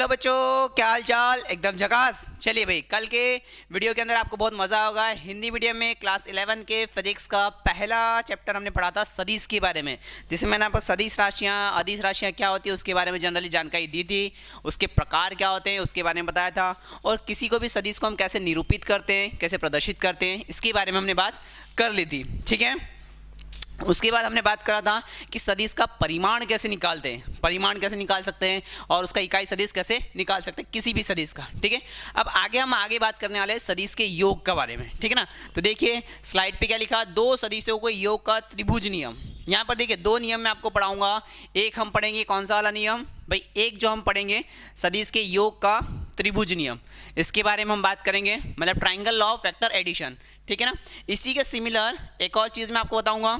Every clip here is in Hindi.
हेलो बच्चों, क्या हाल चाल। एकदम झकास। चलिए भाई, कल के वीडियो के अंदर आपको बहुत मज़ा होगा। हिंदी मीडियम में क्लास 11 के फिजिक्स का पहला चैप्टर हमने पढ़ा था सदिश के बारे में, जिसमें मैंने आपको सदिश राशियाँ, अदिश राशियाँ क्या होती है उसके बारे में जनरली जानकारी दी थी। उसके प्रकार क्या होते हैं उसके बारे में बताया था, और किसी को भी सदिश को हम कैसे निरूपित करते हैं, कैसे प्रदर्शित करते हैं, इसके बारे में हमने बात कर ली थी। ठीक है, उसके बाद हमने बात करा था कि सदिश का परिमाण कैसे निकालते हैं, परिमाण कैसे निकाल सकते हैं, और उसका इकाई सदिश कैसे निकाल सकते हैं किसी भी सदिश का। ठीक है, अब हम आगे बात करने वाले हैं सदिश के योग के बारे में। ठीक है ना, तो देखिए स्लाइड पे क्या लिखा, दो सदिशों को योग का त्रिभुज नियम। यहाँ पर देखिए दो नियम मैं आपको पढ़ाऊंगा। एक हम पढ़ेंगे कौन सा वाला नियम भाई, एक जो हम पढ़ेंगे सदिश के योग का त्रिभुज नियम, इसके बारे में हम बात करेंगे, मतलब triangle law of vector addition. ठीक है ना, इसी के सिमिलर एक और चीज़ मैं आपको बताऊंगा।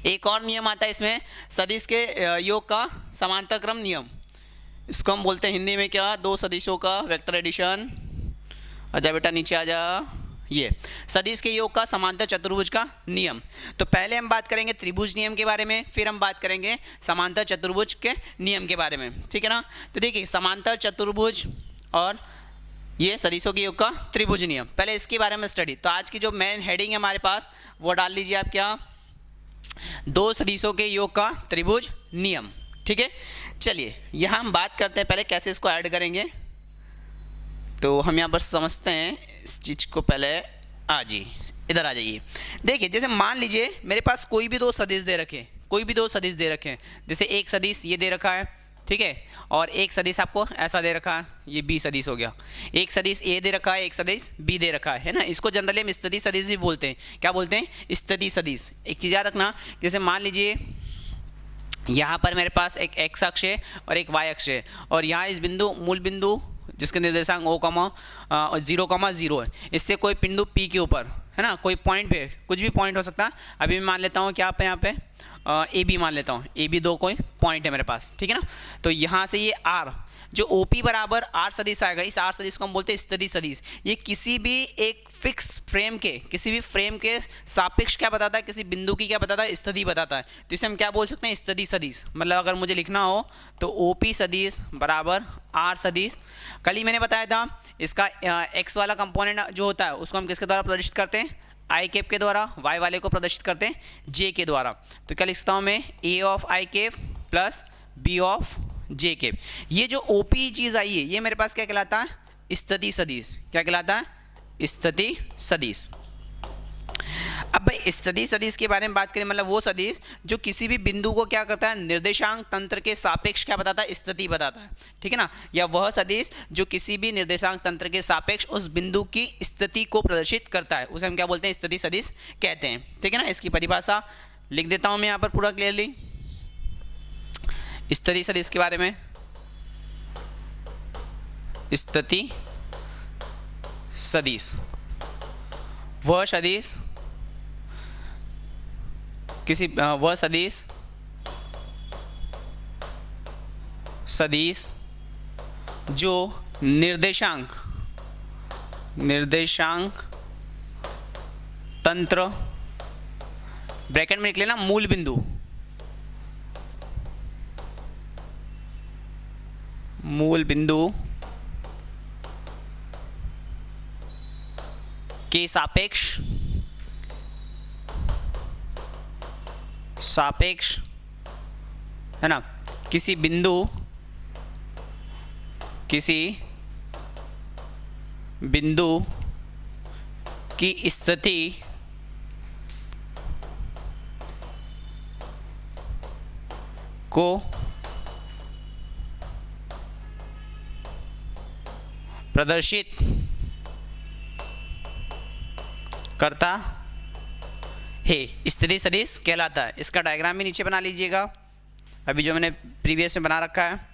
एक और नियम आता है इसमें, सदिश के योग का समांतर क्रम नियम। इसको हम बोलते हैं हिंदी में क्या, दो सदिशों का वेक्टर एडिशन। आजा बेटा नीचे आजा। ये सदिश के योग का समांतर चतुर्भुज का नियम। तो पहले हम बात करेंगे त्रिभुज नियम के बारे में, फिर हम बात करेंगे समांतर चतुर्भुज के नियम के बारे में। ठीक है ना, तो देखिए समांतर चतुर्भुज और ये सदिशों के योग का त्रिभुज नियम, पहले इसके बारे में स्टडी। तो आज की जो मेन हेडिंग है हमारे पास वो डाल लीजिए आप, क्या, दो सदिशों के योग का त्रिभुज नियम। ठीक है, चलिए यहां हम बात करते हैं पहले कैसे इसको ऐड करेंगे। तो हम यहां पर समझते हैं इस चीज को। पहले इधर आ जाइए। देखिए जैसे मान लीजिए मेरे पास कोई भी दो सदिश दे रखे, कोई भी दो सदिश दे रखे हैं। जैसे एक सदिश ये दे रखा है, ठीक है, और एक सदिश आपको ऐसा दे रखा है, ये बी सदिश हो गया। एक सदिश ए दे रखा है, एक सदिश बी दे रखा है ना। इसको जनरली हम स्थिति सदिश भी बोलते हैं। क्या बोलते हैं, स्थिति सदिश। एक चीज़ याद रखना, जैसे मान लीजिए यहाँ पर मेरे पास एक एक्स अक्ष है और एक वाई अक्ष है, और यहाँ इस बिंदु मूल बिंदु जिसके निर्देशांक ओ कमा 0,0 है, इससे कोई बिंदु पी के ऊपर है ना, कोई पॉइंट पे, कुछ भी पॉइंट हो सकता है। अभी मैं मान लेता हूँ क्या पे, यहाँ पे ए बी मान लेता हूँ, ए बी दो कोई पॉइंट है मेरे पास। ठीक है ना, तो यहाँ से ये आर जो ओ पी बराबर आर सदिश आएगा, इस आर सदिश को हम बोलते हैं स्थिति सदिश। ये किसी भी एक फिक्स फ्रेम के, किसी भी फ्रेम के सापेक्ष क्या बताता है, किसी बिंदु की क्या बताता है, स्थिति बताता है। तो इसे हम क्या बोल सकते हैं, स्थिति सदिश। मतलब अगर मुझे लिखना हो तो ओ पी सदिश बराबर आर सदिश। कल ही मैंने बताया था इसका एक्स वाला कंपोनेंट जो होता है उसको हम किसके द्वारा प्रदर्शित करते हैं, आई कैप के द्वारा, वाई वाले को प्रदर्शित करते हैं जे के द्वारा। तो क्या लिखता हूँ मैं, A of I cap plus B of J cap. ये जो ओपी चीज़ आई है ये मेरे पास क्या कहलाता है, स्थिति सदिश। क्या कहलाता है, स्थिति सदिश। अब भाई स्थिति सदिश के बारे में बात करें, मतलब वो सदिश जो किसी भी बिंदु को क्या करता है, निर्देशांक तंत्र के सापेक्ष क्या बताता है, स्थिति बताता है। ठीक है ना, या वह सदिश जो किसी भी निर्देशांक तंत्र के सापेक्ष उस बिंदु की स्थिति को प्रदर्शित करता है, उसे हम क्या बोलते हैं, स्थिति सदिश कहते हैं। ठीक है ना, इसकी परिभाषा लिख देता हूं मैं यहाँ पर पूरा क्लियरली स्थिति सदिश के बारे में। स्थिति सदिश वह सदिश वह सदिश जो निर्देशांक तंत्र, ब्रैकेट में लिख लेना, मूल बिंदु के सापेक्ष है ना, किसी बिंदु की स्थिति को प्रदर्शित करता है, स्थिति सदिश कहलाता है। इसका डायग्राम भी नीचे बना लीजिएगा। अभी जो मैंने प्रीवियस में बना रखा है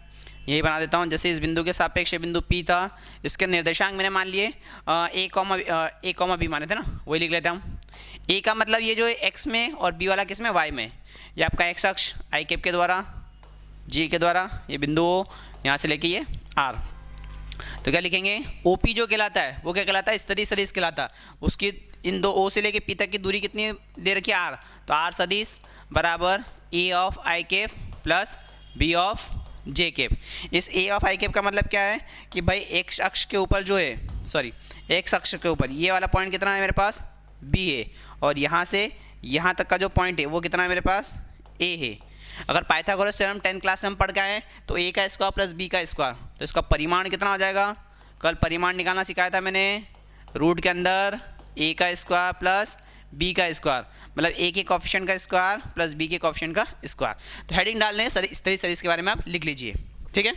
यही बना देता हूँ। जैसे इस बिंदु के सापेक्ष बिंदु P था, इसके निर्देशांक मैंने मान लिए ए कॉमा बी माने थे ना, वही लिख लेते हैं हम। ए का मतलब ये जो एक्स में और बी वाला किस में, वाई में। ये आपका एक्स अक्ष आई कैप के द्वारा, जी के द्वारा, ये बिंदु ओ यहाँ से लेके ये आर। तो क्या लिखेंगे, ओपी जो कहलाता है वो क्या कहलाता है, स्थिति सदिश कहलाता है। उसकी इन दो ओ से लेके पी तक की दूरी कितनी दे रखी है, आर। तो आर सदिश बराबर A of I cap plus B of J cap. इस ए ऑफ आई कैप का मतलब क्या है कि भाई एक्स अक्ष के ऊपर जो है, सॉरी एक्स अक्ष के ऊपर ये वाला पॉइंट कितना है मेरे पास, बी है, और यहाँ से यहाँ तक का जो पॉइंट है वो कितना है मेरे पास, ए है। अगर पाइथागोरस थ्योरम 10 क्लास में हम पढ़ के आए तो ए का स्क्वायर प्लस बी का स्क्वायर, तो इसका परिमाण कितना हो जाएगा, कल परिमाण निकालना सिखाया था मैंने, रूट के अंदर ए का स्क्वायर प्लस बी का स्क्वायर, मतलब ए के कोफिशिएंट का स्क्वायर प्लस बी के कोफिशिएंट का स्क्वायर। तो हेडिंग डाल लें सदिश के बारे में आप लिख लीजिए, ठीक है।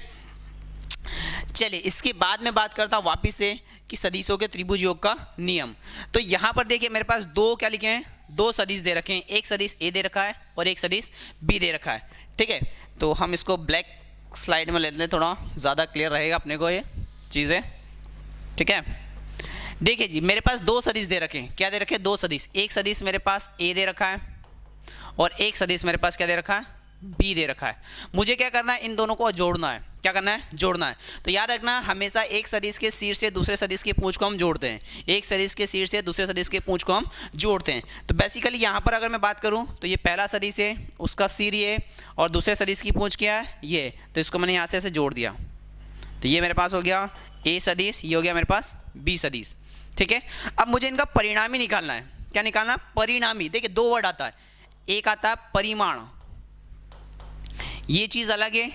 चलिए इसके बाद में बात करता हूँ वापिस से कि सदिशों के त्रिभुज योग का नियम। तो यहाँ पर देखिए मेरे पास दो क्या लिखे हैं, दो सदिश दे रखे हैं, एक सदिश ए दे रखा है और एक सदिश बी दे रखा है, ठीक है। तो हम इसको ब्लैक स्लाइड में लेते हैं, थोड़ा ज़्यादा क्लियर रहेगा अपने को ये चीज़ें, ठीक है। देखिए जी मेरे पास दो सदिश दे रखे हैं, क्या दे रखे हैं, दो सदिश, एक सदिश मेरे पास ए दे रखा है और एक सदिश मेरे पास क्या दे रखा है, बी दे रखा है। मुझे क्या करना है, इन दोनों को जोड़ना है, क्या करना है, जोड़ना है। तो याद रखना हमेशा एक सदिश के शीर्ष से दूसरे सदिश की पूंछ को हम जोड़ते हैं, एक सदिश के शीर्ष से दूसरे सदिश की पूंछ को हम जोड़ते हैं। तो बेसिकली यहाँ पर अगर मैं बात करूँ तो ये पहला सदिश है, उसका सिर ये, और दूसरे सदिश की पूंछ क्या है, ये, तो इसको मैंने यहाँ से ऐसे जोड़ दिया, तो ये मेरे पास हो गया ए सदिश, ये हो गया मेरे पास बी सदिश, ठीक है। अब मुझे इनका परिणामी निकालना है, क्या निकालना, परिणामी। देखिए दो वर्ड आता है, एक आता है परिमाण, ये चीज़ अलग है,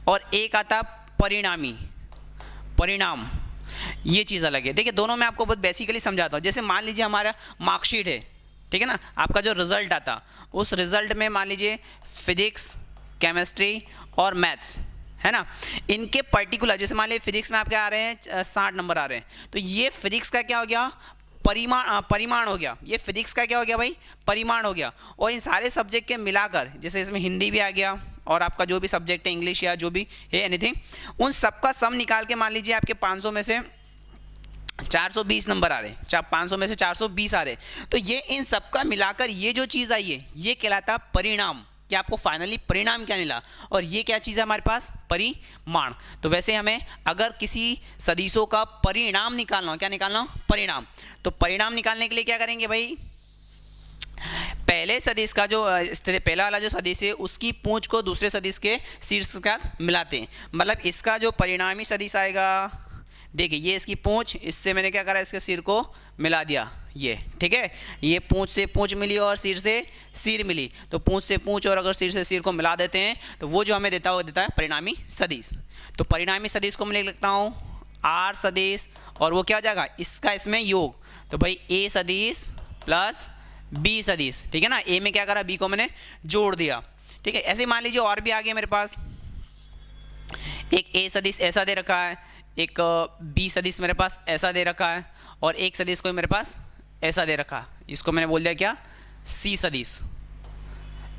और एक आता परिणामी, परिणाम, ये चीज़ अलग है। देखिए दोनों में आपको बहुत बेसिकली समझाता हूँ। जैसे मान लीजिए हमारा मार्कशीट है, ठीक है ना, आपका जो रिजल्ट आता, उस रिजल्ट में मान लीजिए फिजिक्स, केमिस्ट्री और मैथ्स है ना, इनके पर्टिकुलर, जैसे मान लीजिए फिजिक्स में आपके आ रहे हैं 60 नंबर आ रहे हैं, तो ये फिजिक्स का क्या हो गया, परिमाण हो गया, ये फिजिक्स का क्या हो गया भाई, परिमाण हो गया। और इन सारे सब्जेक्ट के मिलाकर, जैसे इसमें हिंदी भी आ गया और आपका जो भी सब्जेक्ट है इंग्लिश या जो भी है एनीथिंग, उन सबका सम निकाल के मान लीजिए आपके 500 में से 420 नंबर आ रहे हैं, 500 में से 420 आ रहे हैं, तो ये इन सबका मिलाकर ये जो चीज़ आई है ये कहलाता परिणाम, कि आपको फाइनली परिणाम क्या मिला, और ये क्या चीज़ है हमारे पास, परिमाण। तो वैसे हमें अगर किसी सदिशों का परिणाम निकालना हो, क्या निकालना हो, परिणाम, तो परिणाम निकालने के लिए क्या करेंगे भाई, पहले सदिश का जो पहला वाला जो सदिश है उसकी पूंछ को दूसरे सदिश के शीर्ष के साथ मिलाते हैं, मतलब इसका जो परिणामी सदिश आएगा, देखिए ये इसकी पूंछ, इससे मैंने क्या करा, इसके सिर को मिला दिया, ये ठीक है, ये पूंछ से पूंछ मिली और सिर से सिर मिली, तो पूंछ से पूंछ और अगर सिर से सिर को मिला देते हैं तो वो जो हमें देता है वो देता है परिणामी सदिश। तो परिणामी सदिश को मैं लिख लेता हूँ आर सदिश, और वो क्या हो जाएगा, इसका इसमें योग, तो भाई ए सदिश प्लस बी सदिश, ठीक है ना, ए में क्या करा, बी को मैंने जोड़ दिया, ठीक है। ऐसे मान लीजिए और भी आ गया मेरे पास, एक ए सदिश ऐसा दे रखा है, एक बी सदिश मेरे पास ऐसा दे रखा है, और एक सदिश को मेरे पास ऐसा दे रखा, इसको मैंने बोल दिया क्या, सी सदिश,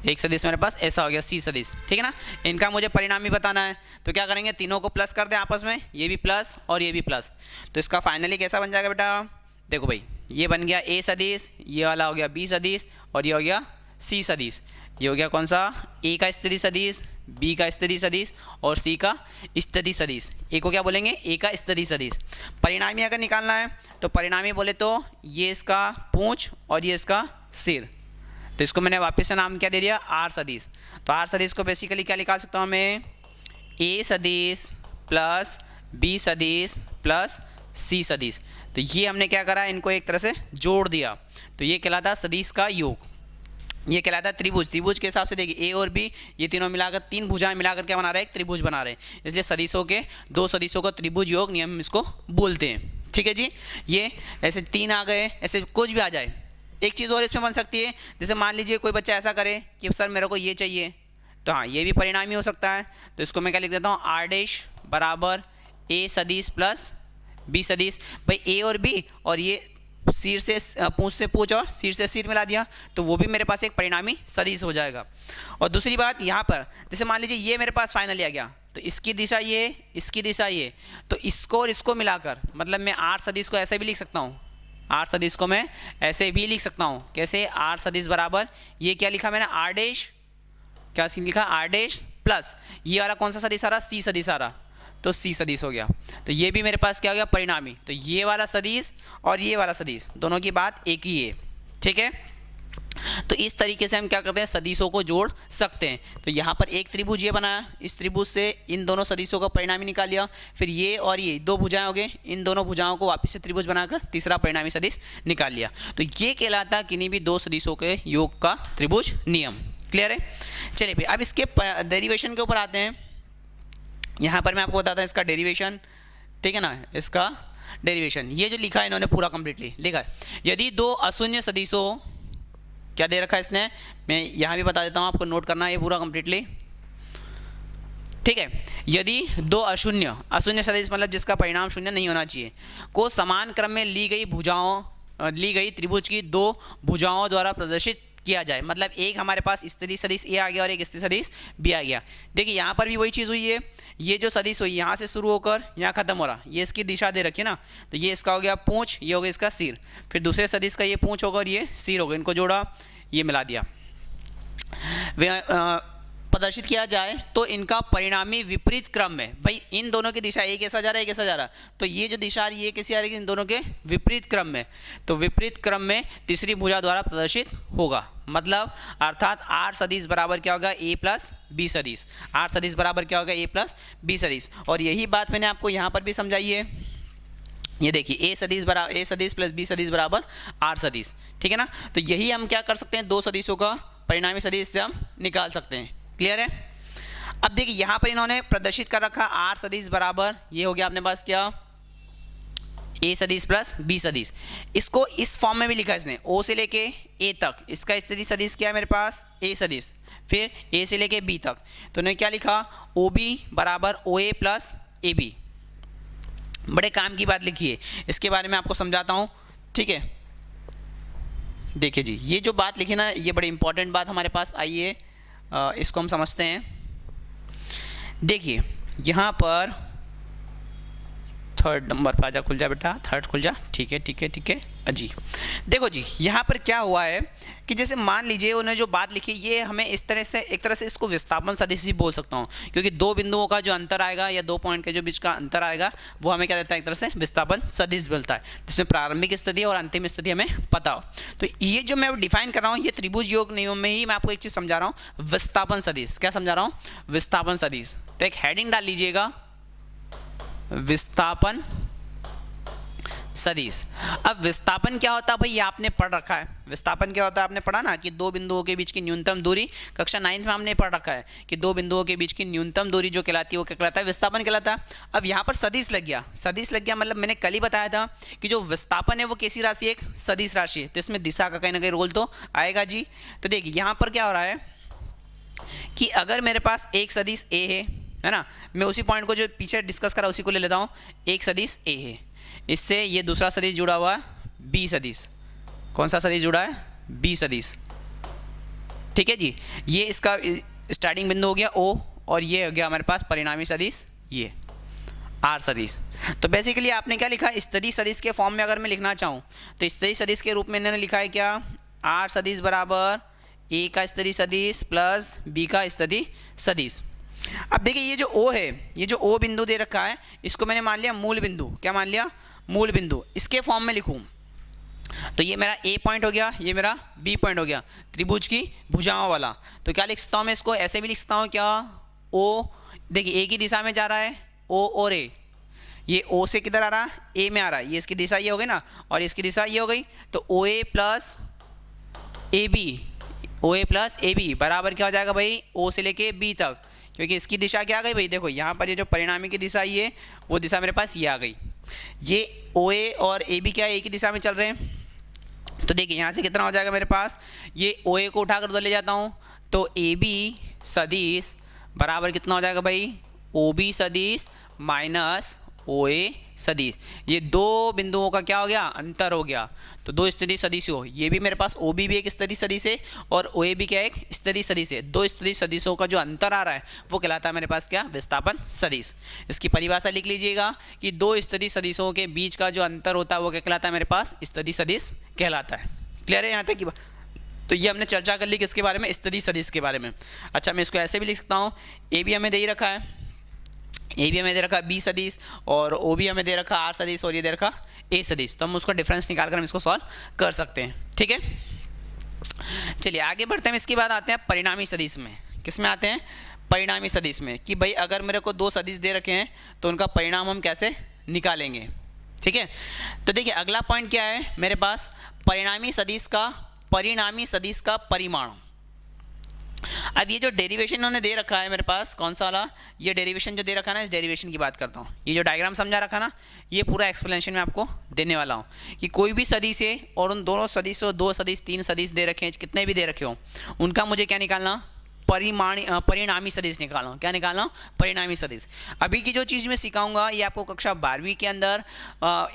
एक सदिश मेरे पास ऐसा हो गया सी सदिश, ठीक है ना। इनका मुझे परिणामी बताना है, तो क्या करेंगे, तीनों को प्लस कर दें आपस में, ये भी प्लस और ये भी प्लस, तो इसका फाइनली कैसा बन जाएगा बेटा, देखो भाई ये बन गया ए सदिश, ये वाला हो गया बी सदिश, और ये हो गया सी सदिश, ये हो गया कौन सा, ए का स्थिति सदिश, बी का स्थिति सदिश और सी का स्थिति सदिश। ए को क्या बोलेंगे, ए का स्थिति सदिश। परिणामी अगर निकालना है तो परिणामी बोले तो ये इसका पूंछ और ये इसका सिर, तो इसको मैंने वापस से नाम क्या दे दिया, आर सदिश। तो आर सदिश को बेसिकली क्या निकाल सकता हूँ मैं, ए सदिश प्लस बी सदिश प्लस सी सदिश। तो ये हमने क्या करा, इनको एक तरह से जोड़ दिया, तो ये कहलाता सदिश का योग, ये कहलाता है त्रिभुज। त्रिभुज के हिसाब से देखिए ए और बी ये तीनों मिलाकर, तीन भुजाएं मिलाकर क्या बना रहे हैं, एक त्रिभुज बना रहे हैं, इसलिए सदिशों के दो सदिशों का त्रिभुज योग नियम इसको बोलते हैं, ठीक है जी। ये ऐसे तीन आ गए, ऐसे कुछ भी आ जाए। एक चीज़ और इसमें बन सकती है, जैसे मान लीजिए कोई बच्चा ऐसा करे कि सर मेरे को ये चाहिए, तो हाँ ये भी परिणामी हो सकता है, तो इसको मैं क्या लिख देता हूँ, आर डैश बराबर ए सदिश प्लस बी सदिश। भाई ए और बी और ये सिर से पूंछ से पूंछ और सिर से सिर मिला दिया, तो वो भी मेरे पास एक परिणामी सदिश हो जाएगा। और दूसरी बात यहाँ पर, जैसे मान लीजिए ये मेरे पास फाइनली आ गया, तो इसकी दिशा ये, इसकी दिशा ये, तो इसको और इसको मिलाकर, मतलब मैं आर सदिश को ऐसे भी लिख सकता हूँ, आर सदिश को मैं ऐसे भी लिख सकता हूँ, कैसे, आर सदिश बराबर ये क्या लिखा मैंने, आर डैश, क्या लिखा, आर डैश प्लस ये वाला कौन सा सदिश आ रहा, सी सदिश आ रहा, तो सी सदिश हो गया। तो ये भी मेरे पास क्या हो गया, परिणामी। तो ये वाला सदिश और ये वाला सदिश दोनों की बात एक ही है, ठीक है। तो इस तरीके से हम क्या करते हैं, सदिशों को जोड़ सकते हैं। तो यहाँ पर एक त्रिभुज ये बनाया, इस त्रिभुज से इन दोनों सदिशों का परिणामी निकाल लिया, फिर ये और ये दो भुजाएं हो गए, इन दोनों भुजाओं को वापस से त्रिभुज बनाकर तीसरा परिणामी सदिश निकाल लिया। तो ये कहलाता है किन्हीं भी दो सदिशों के योग का त्रिभुज नियम। क्लियर है? चलिए भाई अब इसके डेरिवेशन के ऊपर आते हैं। यहाँ पर मैं आपको बताता हूँ इसका डेरिवेशन, ठीक है ना, इसका डेरिवेशन ये जो लिखा है इन्होंने पूरा कंप्लीटली लिखा है। यदि दो अशून्य सदिशों, क्या दे रखा है इसने, मैं यहाँ भी बता देता हूँ, आपको नोट करना है ये पूरा कंप्लीटली, ठीक है। यदि दो अशून्य सदिश मतलब जिसका परिणाम शून्य नहीं होना चाहिए, को समान क्रम में ली गई त्रिभुज की दो भुजाओं द्वारा प्रदर्शित किया जाए, मतलब एक हमारे पास स्थिति सदिश ए आ गया और एक स्थिति सदिश बी आ गया। देखिए यहाँ पर भी वही चीज़ हुई है, ये जो सदिश हुई यहाँ से शुरू होकर यहाँ खत्म हो रहा, ये इसकी दिशा दे रखी है ना, तो ये इसका हो गया पूंछ, ये हो गया इसका सिर, फिर दूसरे सदिश का ये पूंछ होगा और ये सिर होगा, इनको जोड़ा, ये मिला दिया, प्रदर्शित किया जाए तो इनका परिणामी विपरीत क्रम में, भाई इन दोनों की दिशा एक कैसा जा रहा है, एक कैसा जा रहा है, तो ये जो दिशा आ रही है ये कैसी आ रही है, इन दोनों के विपरीत क्रम में, तो विपरीत क्रम में तीसरी भुजा द्वारा प्रदर्शित होगा। मतलब अर्थात आर सदिश बराबर क्या होगा, ए प्लस बी सदिश, आर सदिश बराबर क्या होगा, ए प्लस बी सदिश। और यही बात मैंने आपको यहाँ पर भी समझाई है, ये देखिए ए सदिश प्लस बी सदिश बराबर आर सदिश, ठीक है ना। तो यही हम क्या कर सकते हैं, दो सदिशों का परिणामी सदिश से हम निकाल सकते हैं। क्लियर है? अब देखिए यहाँ पर इन्होंने प्रदर्शित कर रखा आर सदिश बराबर, ये हो गया अपने पास क्या, ए सदिश प्लस बी सदिश, इसको इस फॉर्म में भी लिखा है इसने, ओ से लेके ए तक, इसका स्थिति सदिश क्या है मेरे पास, ए सदिश, फिर ए से लेके बी तक, तो इन्होंने क्या लिखा, ओ बी बराबर ओ ए प्लस ए बी। बड़े काम की बात लिखी है, इसके बारे में आपको समझाता हूँ, ठीक है। देखिए जी ये जो बात लिखी ना, ये बड़ी इंपॉर्टेंट बात हमारे पास आई है, इसको हम समझते हैं। देखिए यहाँ पर थर्ड नंबर पर आजा, खुल जा बेटा, थर्ड खुल जा, ठीक है ठीक है ठीक है जी। देखो जी यहाँ पर क्या हुआ है कि जैसे मान लीजिए उन्होंने जो बात लिखी, ये हमें इस तरह से, एक तरह से इसको विस्थापन सदिश भी बोल सकता हूँ, क्योंकि दो बिंदुओं का जो अंतर आएगा या दो पॉइंट के जो बीच का अंतर आएगा वो हमें क्या देता है, एक तरह से विस्थापन सदिश मिलता है, जिसमें प्रारंभिक स्थिति और अंतिम स्थिति हमें पता हो। तो ये जो मैं डिफाइन कर रहा हूँ, ये त्रिभुज योग नियम में ही मैं आपको एक चीज़ समझा रहा हूँ, विस्थापन सदिश। क्या समझा रहा हूँ, विस्थापन सदिश। तो एक हेडिंग डाल लीजिएगा, विस्थापन सदिश। अब विस्थापन क्या होता है भाई, ये आपने पढ़ रखा है, विस्थापन क्या होता है आपने पढ़ा ना, कि दो बिंदुओं के बीच की न्यूनतम दूरी, कक्षा 9 में हमने पढ़ रखा है कि दो बिंदुओं के बीच की न्यूनतम दूरी जो कहलाती है वो क्या कहलाता है, विस्थापन कहलाता है। अब यहाँ पर सदिश लग गया, सदिश लग गया मतलब मैंने कल ही बताया था कि जो विस्थापन है वो कैसी राशि, एक सदिश राशि है, तो इसमें दिशा का कहीं ना कहीं रोल तो आएगा जी। तो देखिए यहाँ पर क्या हो रहा है कि अगर मेरे पास एक सदिश ए है ना, मैं उसी पॉइंट को जो पीछे डिस्कस करा उसी को ले लेता हूँ, एक सदिश ए है, इससे ये दूसरा सदिश जुड़ा हुआ है बी सदिश, कौन सा सदिश जुड़ा है, बी सदिश, ठीक है जी। ये इसका स्टार्टिंग बिंदु हो गया ओ, और ये हो गया हमारे पास परिणामी सदिश ये आर सदिश। तो बेसिकली आपने क्या लिखा, स्थिति सदिश के फॉर्म में अगर मैं लिखना चाहूँ तो स्थिति सदिश के रूप में इन्होंने लिखा है क्या, आर सदिश बराबर ए का स्थिति सदिश प्लस बी का स्थिति सदिश। अब देखिए ये जो ओ है, ये जो ओ बिंदु दे रखा है, इसको मैंने मान लिया मूल बिंदु, क्या मान लिया, मूल बिंदु। इसके फॉर्म में लिखूं तो ये मेरा ए पॉइंट हो गया, ये मेरा बी पॉइंट हो गया, त्रिभुज की भुजाओं वाला। तो क्या लिख सकता हूँ मैं इसको, ऐसे भी लिख सकता हूँ क्या, ओ देखिए ए की दिशा में जा रहा है ओ और ए, ये ओ से किधर आ रहा है, ए में आ रहा है, ये इसकी दिशा ये हो गई ना, और इसकी दिशा ये हो गई, तो O A plus A B, O A plus A B बराबर क्या हो जाएगा भाई, ओ से लेके बी तक, क्योंकि इसकी दिशा क्या आ गई भाई, देखो यहाँ पर ये जो परिणामी की दिशा ये वो दिशा मेरे पास ये आ गई, ये ओ ए और ए बी क्या है, एक ही दिशा में चल रहे हैं। तो देखिए यहाँ से कितना हो जाएगा मेरे पास, ये ओ ए को उठाकर उधर ले जाता हूँ, तो ए बी सदिश बराबर कितना हो जाएगा भाई, ओ बी सदिश माइनस ओ ए सदिश। ये दो बिंदुओं का क्या हो गया, अंतर हो गया। तो दो स्थिति सदिश हो, ये भी मेरे पास ओ बी भी एक स्थिति सदिश है और ओ ए भी क्या एक स्थिति सदिश है। दो स्थिति सदिशों का जो अंतर आ रहा है वो कहलाता है मेरे पास क्या, विस्थापन सदिश। इसकी परिभाषा लिख लीजिएगा कि दो स्थिति सदिशों के बीच का जो अंतर होता है वो क्या कहलाता है मेरे पास, स्थिति सदिश कहलाता है। क्लियर है यहाँ तक की बात? तो ये हमने चर्चा कर ली किसके बारे में, स्थिति सदिश के बारे में। अच्छा मैं इसको ऐसे भी लिख सकता हूँ, ए बी हमें दे ही रखा है, ए भी हमें दे रखा बी सदिश, और ओ भी हमें दे रखा आर सदिश, और ये दे रखा ए सदिश। तो हम उसका डिफरेंस निकाल कर हम इसको सॉल्व कर सकते हैं। ठीक है, चलिए आगे बढ़ते हैं। इसके बाद आते हैं परिणामी सदिश में। किस में आते हैं? परिणामी सदिश में, कि भाई अगर मेरे को दो सदिश दे रखे हैं तो उनका परिणाम हम कैसे निकालेंगे। ठीक है, तो देखिए अगला पॉइंट क्या है मेरे पास, परिणामी सदिश का परिमाण। अब ये जो डेरिवेशन इन्होंने दे रखा है मेरे पास, कौन सा वाला, ये डेरिवेशन जो दे रखा है ना, इस डेरिवेशन की बात करता हूँ। ये जो डायग्राम समझा रखा ना, ये पूरा एक्सप्लेनेशन मैं आपको देने वाला हूँ कि कोई भी सदिश है और उन दोनों सदिशों, दो सदिश, तीन सदिश दे रखे हैं, कितने भी दे रखे हो, उनका मुझे क्या निकालना, परिणामी सदिश निकालना। क्या निकालना? परिणामी सदिश। अभी की जो चीज़ मैं सिखाऊंगा ये आपको कक्षा 12वीं के अंदर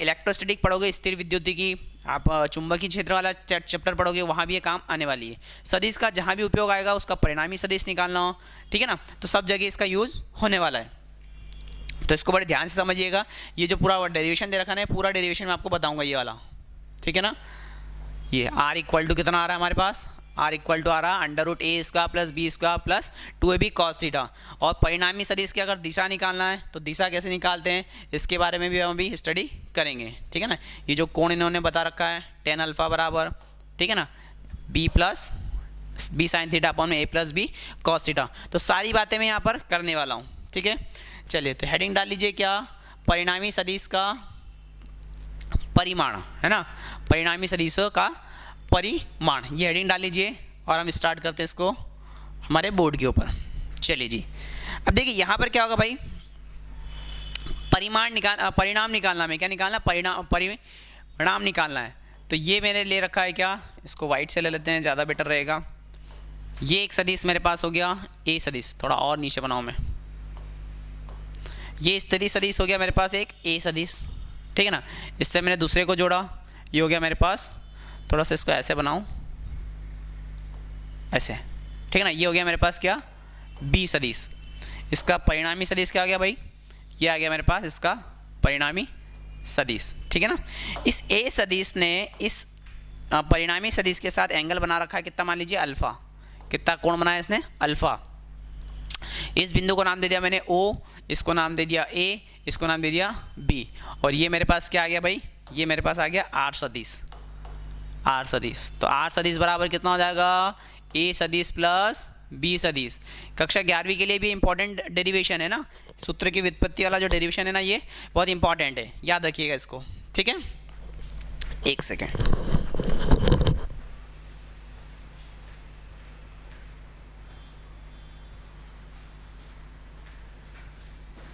इलेक्ट्रोस्टैटिक पढ़ोगे, स्थिर विद्युतिकी, आप चुंबकीय क्षेत्र वाला चैप्टर पढ़ोगे, वहाँ भी ये काम आने वाली है। सदिश का जहाँ भी उपयोग आएगा उसका परिणामी सदिश निकालना हो, ठीक है ना, तो सब जगह इसका यूज़ होने वाला है। तो इसको बड़े ध्यान से समझिएगा। ये जो पूरा डेरिवेशन दे रखा है, पूरा डेरिवेशन मैं आपको बताऊँगा ये वाला, ठीक है ना। ये r इक्वल टू कितना आ रहा है हमारे पास, r इक्वल टू आ रहा है √a² plus b² plus 2ab cos theta. और परिणामी सदिश की अगर दिशा निकालना है तो दिशा कैसे निकालते हैं, इसके बारे में भी हम अभी स्टडी करेंगे, ठीक है ना। ये जो कोण इन्होंने बता रखा है tan अल्फा बराबर, ठीक है ना, b plus b sin theta upon a plus b cos theta. तो सारी बातें मैं यहाँ पर करने वाला हूँ, ठीक है। चलिए तो हेडिंग डाल लीजिए, क्या, परिणामी सदिश का परिमाण, है ना, परिणामी सदिशों का परिमाण, ये हेडिंग डाल लीजिए और हम स्टार्ट करते हैं इसको हमारे बोर्ड के ऊपर। चलिए जी, अब देखिए यहाँ पर क्या होगा भाई, परिणाम निकालना में क्या निकालना, परिणाम निकालना है। तो ये मैंने ले रखा है, क्या, इसको वाइट से ले लेते हैं, ज़्यादा बेटर रहेगा। ये एक सदिश मेरे पास हो गया ए सदिश, थोड़ा और नीचे बनाऊँ मैं, ये स्थिति सदिश हो गया मेरे पास एक ए सदिश, ठीक है ना। इससे मैंने दूसरे को जोड़ा, ये हो गया मेरे पास, थोड़ा सा इसको ऐसे बनाऊं, ऐसे, ठीक है ना, ये हो गया मेरे पास क्या, बी सदिश। इसका परिणामी सदिश क्या आ गया भाई, ये आ गया मेरे पास इसका परिणामी सदिश, ठीक है ना। इस ए सदिश ने इस परिणामी सदिश के साथ एंगल बना रखा है, कितना मान लीजिए, अल्फा। कितना कोण बनाया इसने, अल्फा। इस बिंदु को नाम दे दिया मैंने O, इसको नाम दे दिया A, इसको नाम दे दिया B। और ये मेरे पास क्या आ गया भाई, ये मेरे पास आ गया R सदिश, R सदिश। तो R सदिश बराबर कितना हो जाएगा, A सदिश प्लस B सदिश। कक्षा 11वीं के लिए भी इंपॉर्टेंट डेरिवेशन है ना, सूत्र की व्युत्पत्ति वाला जो डेरिवेशन है ना, ये बहुत इंपॉर्टेंट है, याद रखिएगा इसको, ठीक है। एक सेकेंड,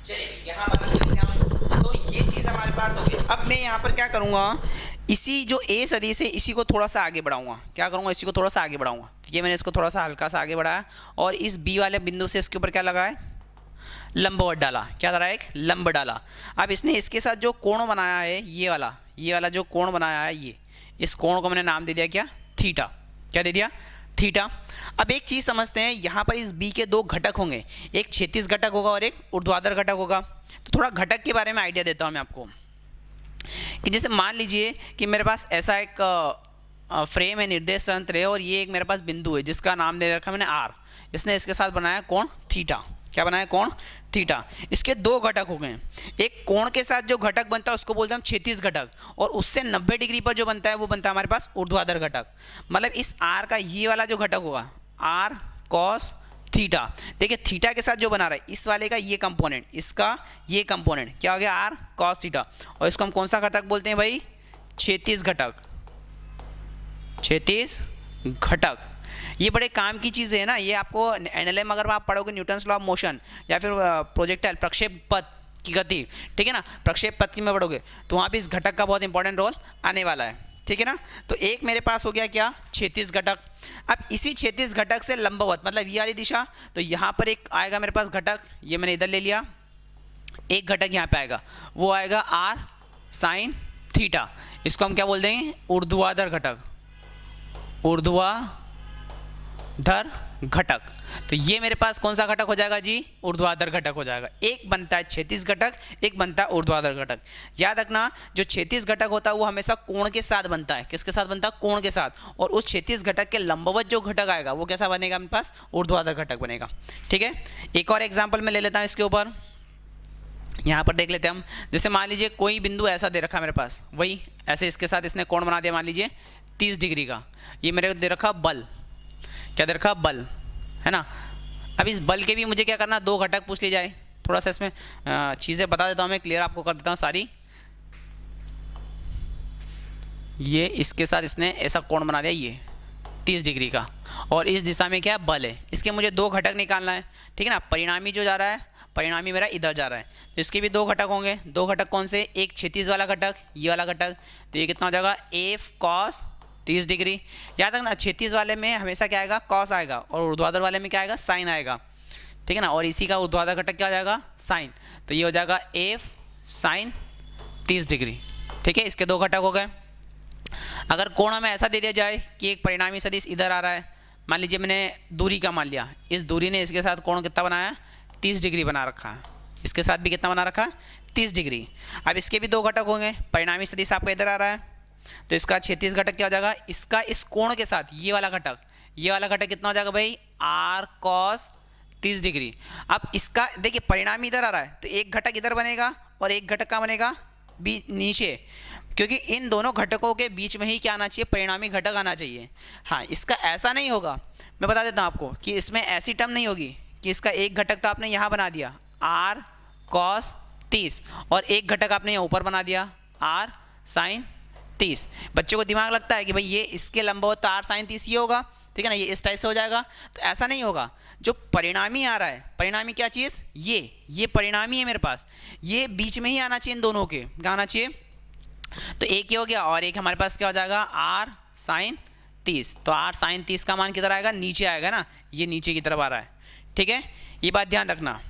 चलिए यहाँ पर तो ये चीज़ हमारे पास हो गई। अब मैं यहाँ पर क्या करूँगा, इसी जो ए सदिश है इसी को थोड़ा सा आगे बढ़ाऊंगा। क्या करूँगा, इसी को थोड़ा सा आगे बढ़ाऊंगा। ये मैंने इसको थोड़ा सा हल्का सा आगे बढ़ाया और इस बी वाले बिंदु से इसके ऊपर क्या लगा है, लंबवत डाला। क्या डाला, एक लंब डाला। अब इसने इसके साथ जो कोण बनाया है, ये वाला जो कोण बनाया है, ये इस कोण को मैंने नाम दे दिया क्या, थीटा। क्या दे दिया, थीटा। अब एक चीज़ समझते हैं, यहाँ पर इस बी के दो घटक होंगे, एक क्षैतिज घटक होगा और एक ऊर्ध्वाधर घटक होगा। तो थोड़ा घटक के बारे में आइडिया देता हूँ मैं आपको, कि जैसे मान लीजिए कि मेरे पास ऐसा एक फ्रेम है, निर्देश तंत्र है, और ये एक मेरे पास बिंदु है जिसका नाम दे रखा है मैंने आर। इसने इसके साथ बनाया कोण थीटा। क्या बनाया, कोण थीटा। इसके दो घटक हो गए, एक कोण के साथ जो घटक बनता है उसको बोलते हैं हम क्षैतिज घटक, और उससे 90 डिग्री पर जो बनता है वो बनता है हमारे पास ऊर्ध्वाधर घटक। मतलब इस आर का ये वाला जो घटक होगा, आर कॉस थीटा। देखिए थीटा के साथ जो बना रहा है इस वाले का ये कंपोनेंट, इसका ये कंपोनेंट क्या हो गया, आर कॉस थीटा। और इसको हम कौन सा घटक बोलते हैं भाई, क्षैतिज घटक, क्षैतिज घटक। ये बड़े काम की चीज़ है ना, ये आपको एनएलएम अगर आप पढ़ोगे, न्यूटन्स लॉ ऑफ मोशन, या फिर प्रोजेक्टाइल प्रक्षेप पथ की गति, ठीक है ना, प्रक्षेप पथ की में पढ़ोगे तो वहाँ पे इस घटक का बहुत इंपॉर्टेंट रोल आने वाला है, ठीक है ना। तो एक मेरे पास हो गया क्या, क्षैतिज घटक। अब इसी क्षैतिज घटक से लंबवत, मतलब ये वाली दिशा, तो यहाँ पर एक आएगा मेरे पास घटक, ये मैंने इधर ले लिया, एक घटक यहाँ पे आएगा, वो आएगा आर साइन थीटा। इसको हम क्या बोल देंगे, ऊर्ध्वाधर घटक, ऊर्ध्वाधर घटक। तो ये मेरे पास कौन सा घटक हो जाएगा जी, ऊर्ध्वाधर घटक हो जाएगा। एक बनता है क्षैतिज घटक, एक बनता है ऊर्ध्वाधर घटक। याद रखना, जो क्षैतिज घटक होता है वो हमेशा कोण के साथ बनता है। किसके साथ बनता है, कोण के साथ। और उस क्षैतिज घटक के लंबवत जो घटक आएगा वो कैसा बनेगा, मेरे पास ऊर्ध्वाधर घटक बनेगा, ठीक है। एक और एग्जाम्पल मैं ले लेता हूँ इसके ऊपर, यहाँ पर देख लेते हैं हम। जैसे मान लीजिए कोई बिंदु ऐसा दे रखा है मेरे पास, वही ऐसे इसके साथ इसने कोण बना दिया, मान लीजिए 30 डिग्री का। ये मेरे को दे रखा बल, क्या दे रखा बल, है ना। अब इस बल के भी मुझे क्या करना, दो घटक पूछ ली जाए। थोड़ा सा इसमें चीज़ें बता देता हूँ मैं, क्लियर आपको कर देता हूँ सारी। ये इसके साथ इसने ऐसा कोण बना दिया, ये 30 डिग्री का, और इस दिशा में क्या बल है। इसके मुझे दो घटक निकालना है, ठीक है ना। परिणामी जो जा रहा है, परिणामी मेरा इधर जा रहा है, तो इसके भी दो घटक होंगे। दो घटक कौन से, एक क्षैतिज वाला घटक, ये वाला घटक, तो ये कितना हो जाएगा एफ कॉस 30 डिग्री। याद रखना क्षैतिज वाले में हमेशा क्या आएगा, कॉस आएगा, और ऊर्ध्वाधर वाले में क्या आएगा, साइन आएगा, ठीक है ना। और इसी का ऊर्ध्वाधर घटक क्या हो जाएगा, साइन, तो ये हो जाएगा एफ साइन 30 डिग्री, ठीक है। इसके दो घटक हो गए। अगर कोण हमें ऐसा दे दिया जाए कि एक परिणामी सदिश इधर आ रहा है, मान लीजिए मैंने दूरी का मान लिया, इस दूरी ने इसके साथ कोण कितना बनाया, 30 डिग्री बना रखा है, इसके साथ भी कितना बना रखा है, 30 डिग्री। अब इसके भी दो घटक होंगे, परिणामी सदिश आपका इधर आ रहा है, तो इसका क्षैतिज घटक क्या हो जाएगा, इसका इस कोण के साथ ये वाला घटक, ये वाला घटक कितना हो जाएगा भाई, आर कॉस 30 डिग्री। अब इसका देखिए परिणामी इधर आ रहा है, तो एक घटक इधर बनेगा और एक घटक का बनेगा बी नीचे, क्योंकि इन दोनों घटकों के बीच में ही क्या आना चाहिए, परिणामी घटक आना चाहिए। हाँ, इसका ऐसा नहीं होगा, मैं बता देता हूँ आपको कि इसमें ऐसी टर्म नहीं होगी कि इसका एक घटक तो आपने यहाँ बना दिया आर कॉस 30 और एक घटक आपने यहाँ ऊपर बना दिया आर साइन 30। बच्चों को दिमाग लगता है कि भाई ये इसके लंबवत तो आर साइन 30 ये होगा, ठीक है ना, ये इस टाइप से हो जाएगा, तो ऐसा नहीं होगा। जो परिणामी आ रहा है, परिणामी क्या चीज़, ये परिणामी है मेरे पास, ये बीच में ही आना चाहिए, इन दोनों के क्या आना चाहिए, तो एक ही हो गया, और एक हमारे पास क्या हो जाएगा आर साइन 30, तो आर साइन 30 का मान किधर आएगा, नीचे आएगा ना, ये नीचे की तरफ आ रहा है, ठीक है, ये बात ध्यान रखना।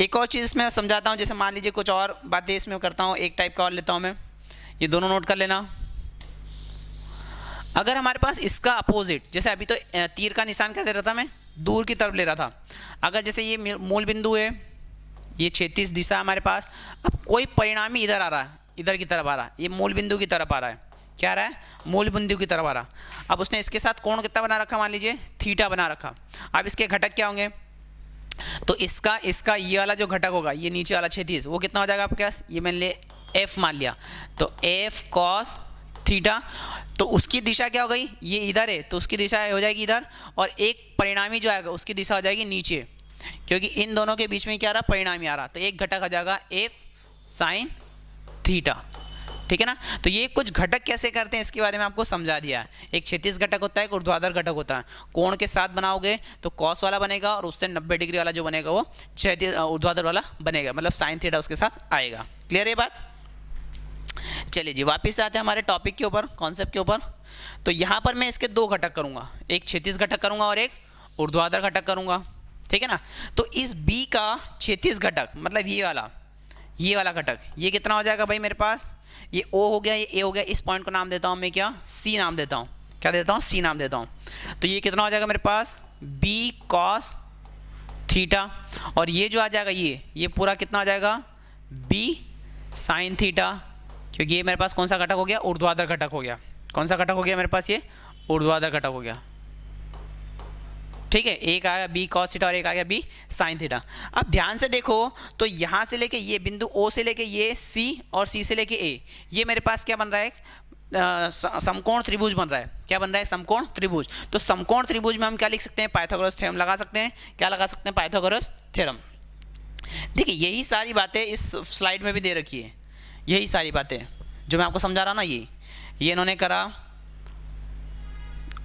एक और चीज़ इसमें समझाता हूँ, जैसे मान लीजिए कुछ और बातें इसमें करता हूँ, एक टाइप का और लेता हूँ मैं, ये दोनों नोट कर लेना। अगर हमारे पास इसका अपोजिट, जैसे अभी तो तीर का निशान क्या दे रहा था मैं, दूर की तरफ ले रहा था, अगर जैसे ये मूल बिंदु है, ये क्षैतिज दिशा हमारे पास, अब कोई परिणामी इधर आ रहा है, इधर की तरफ आ रहा है, ये मूल बिंदु की तरफ आ रहा है, क्या आ रहा है, मूल बिंदु की तरफ आ रहा। अब उसने इसके साथ कोण कितना बना रखा, मान लीजिए थीटा बना रखा। अब इसके घटक क्या होंगे, तो इसका ये वाला जो घटक होगा, ये नीचे वाला क्षैतिज, वो कितना हो जाएगा आपके पास, ये मैंने ले एफ मान लिया, तो एफ कॉस थीटा, तो उसकी दिशा क्या हो गई, ये इधर है तो उसकी दिशा हो जाएगी इधर, और एक परिणामी जो आएगा उसकी दिशा हो जाएगी नीचे, क्योंकि इन दोनों के बीच में क्या आ रहा, परिणामी आ रहा, तो एक घटक आ जाएगा एफ साइन थीटा, ठीक है ना। तो ये कुछ घटक कैसे करते हैं इसके बारे में आपको समझा दिया है। एक क्षैतिज घटक होता है, एक ऊर्ध्वाधर घटक होता है। कोण के साथ बनाओगे तो कॉस वाला बनेगा, और उससे 90 डिग्री वाला जो बनेगा वो क्षैतिज ऊर्ध्वाधर वाला बनेगा, मतलब साइन थीटा उसके साथ आएगा। क्लियर है बात। चलिए जी, वापस आते हैं हमारे टॉपिक के ऊपर, कॉन्सेप्ट के ऊपर। तो यहाँ पर मैं इसके दो घटक करूँगा, एक क्षैतिज घटक करूँगा और एक ऊर्ध्वाधर घटक करूँगा, ठीक है ना। तो इस बी का क्षैतिज घटक मतलब ये वाला घटक, ये कितना हो जाएगा भाई मेरे पास, ये ओ हो गया, ये ए हो गया, इस पॉइंट को नाम देता हूँ मैं क्या, सी नाम देता हूँ, क्या देता हूँ, सी नाम देता हूँ। तो ये कितना हो जाएगा मेरे पास, बी कॉस थीटा, और ये जो आ जाएगा ये पूरा कितना हो जाएगा, बी साइन थीटा, क्योंकि ये मेरे पास कौन सा घटक हो गया, ऊर्ध्वाधर घटक हो गया। कौन सा घटक हो गया मेरे पास, ये ऊर्ध्वाधर घटक हो गया, ठीक है। एक आ गया बी कॉस थीटा और एक आ गया बी साइन थीटा। अब ध्यान से देखो, तो यहाँ से लेके ये बिंदु ओ से लेके ये सी और सी से लेके ए, ये मेरे पास क्या बन रहा है, समकोण त्रिभुज बन रहा है। क्या बन रहा है, समकोण त्रिभुज। तो समकोण त्रिभुज में हम क्या लिख सकते हैं, पाइथागोरस थ्योरम लगा सकते हैं। क्या लगा सकते हैं, पाइथागोरस थ्योरम। देखिए यही सारी बातें इस स्लाइड में भी दे रखी है, यही सारी बातें जो मैं आपको समझा रहा ना, ये इन्होंने करा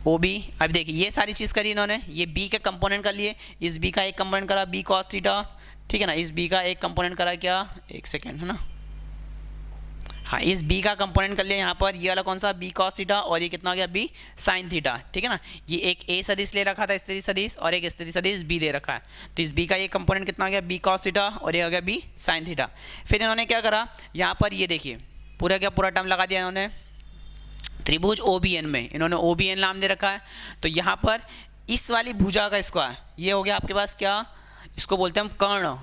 ओ बी। अब देखिए ये सारी चीज़ करी इन्होंने, ये बी के कंपोनेंट कर लिए, इस बी का एक कंपोनेंट करा बी कॉस थीटा, ठीक है ना, इस बी का एक कंपोनेंट करा क्या, एक सेकेंड है ना, हाँ इस बी का कंपोनेंट कर लिया यहाँ पर, ये वाला कौन सा बी कॉस थीटा, और ये कितना हो गया बी साइन थीटा, ठीक है ना। ये एक ए सदिश ले रखा था, स्थिति सदिश, और एक स्थिति सदिश बी दे रखा है। तो इस बी का ये कंपोनेंट कितना हो गया, बी कॉस थीटा, और ये हो गया बी साइन थीटा। फिर इन्होंने क्या करा, यहाँ पर ये देखिए पूरा टर्म लगा दिया इन्होंने, त्रिभुज ओ बी एन में इन्होंने ओ बी एन नाम दे रखा है। तो यहाँ पर इस वाली भुजा का स्क्वायर, ये हो गया आपके पास क्या, इसको बोलते हैं हम कर्ण,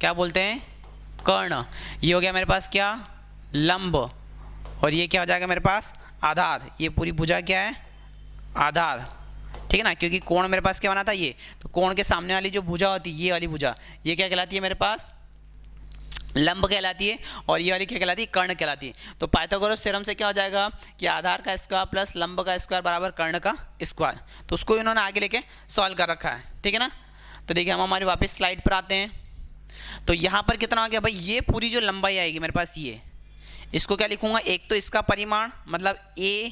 क्या बोलते हैं, कर्ण। ये हो गया मेरे पास क्या, लंब, और ये क्या हो जाएगा मेरे पास, आधार। ये पूरी भुजा क्या है, आधार, ठीक है ना, क्योंकि कोण मेरे पास क्या बना था ये, तो कोण के सामने वाली जो भुजा होती है, ये वाली भुजा, ये क्या कहलाती है मेरे पास, लंब कहलाती है और ये वाली क्या कहलाती है, कर्ण कहलाती है। तो पाइथागोरस थ्योरम से क्या हो जाएगा कि आधार का स्क्वायर प्लस लंब का स्क्वायर बराबर कर्ण का स्क्वायर। तो उसको इन्होंने आगे लेके सॉल्व कर रखा है, ठीक है ना। तो देखिए हम हमारी वापस स्लाइड पर आते हैं। तो यहाँ पर कितना आ गया भाई, ये पूरी जो लंबाई आएगी मेरे पास, ये इसको क्या लिखूंगा, एक तो इसका परिमाण मतलब a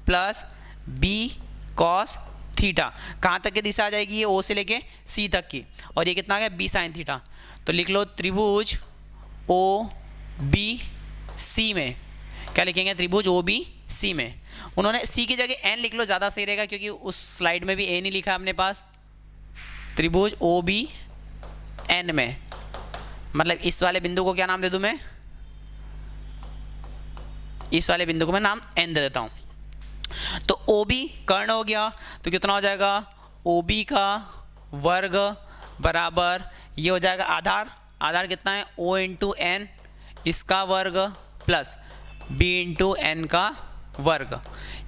plus B cos theta, कहाँ तक की दिशा आ जाएगी, ये o से लेके c तक की, और ये कितना आ गया b साइन थीटा। तो लिख लो त्रिभुज ओ बी सी में, क्या लिखेंगे, त्रिभुज ओ बी सी में। उन्होंने c की जगह n लिख लो, ज़्यादा सही रहेगा, क्योंकि उस स्लाइड में भी a नहीं लिखा अपने पास। त्रिभुज ओ बी n में, मतलब इस वाले बिंदु को क्या नाम दे दूं मैं, इस वाले बिंदु को मैं नाम n दे देता हूं। तो ओ बी कर्ण हो गया, तो कितना हो जाएगा, ओ बी का वर्ग बराबर ये हो जाएगा आधार, आधार कितना है o इंटू एन इसका वर्ग प्लस b इंटू एन का वर्ग।